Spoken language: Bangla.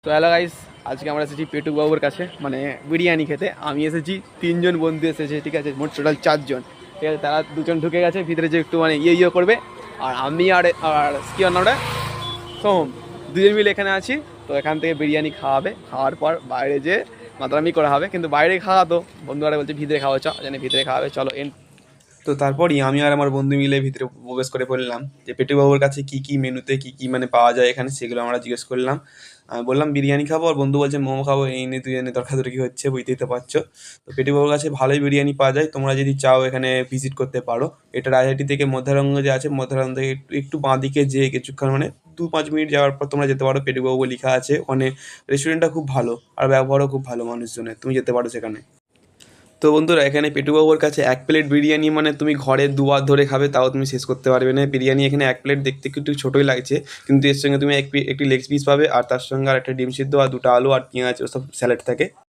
তো হ্যালো গাইস, আজকে আমরা এসেছি পেটু বাবুর কাছে মানে বিরিয়ানি খেতে। আমি এসেছি, তিনজন বন্ধু এসেছে, ঠিক আছে, মোট টোটাল চারজন, ঠিক আছে। তারা দুজন ঢুকে গেছে ভিতরে, যে একটু মানে ইয়ে করবে। আর আমি আর আর কি ওর নামটা, সোম, দুজন মিলে এখানে আছি। তো এখান থেকে বিরিয়ানি খাওয়াবে, খাওয়ার পর বাইরে যে মাতলামি করা হবে, কিন্তু বাইরে খাওয়া তো বন্ধুরা বলছে ভিতরে খাওয়া, জানি ভিতরে খাওয়াবে, চলো। তো তারপরই আমি আর আমার বন্ধু মিলে ভিতরে প্রবেশ করে পড়লাম, যে পেটুবাবুর কাছে কি কি মেনুতে কি কি মানে পাওয়া যায় এখানে, সেগুলো আমরা জিজ্ঞেস করলাম। আমি বললাম বিরিয়ানি খাবো, আর বন্ধু বলছে মোমো খাবো, এই নিয়ে তুই এনে তর্কাতর্কি হচ্ছে, বুঝতেই তো পারছো। তো পেটুবাবুর কাছে ভালোই বিরিয়ানি পাওয়া যায়, তোমরা যদি চাও এখানে ভিজিট করতে পারো। এটা রাজহাটি থেকে মধ্যারঙ্গ যে আছে, মধ্যারঙ্গ থেকে একটু একটু বাঁদিকে যেয়ে কিছুক্ষণ মানে 2-5 মিনিট যাওয়ার পর তোমরা যেতে পারো। পেটুবাবু লেখা আছে ওখানে। রেস্টুরেন্টটা খুব ভালো, আর ব্যবহারও খুব ভালো মানুষজনের, তুমি যেতে পারো সেখানে। তো বন্ধুরা, এখানে পেটুবাবুর কাছে এক প্লেট বিরিয়ানি মানে তুমি ঘরে দুবার ধরে খাবে, তাও তুমি শেষ করতে পারবে না। বিরিয়ানি এখানে এক প্লেট দেখতে একটু ছোটোই লাগছে, কিন্তু এর সঙ্গে তুমি একটি লেগ পিস পাবে, আর তার সঙ্গে আর একটা ডিম সিদ্ধ আর দুটো আলু আর পেঁয়াজ ওসব স্যালাড থাকে।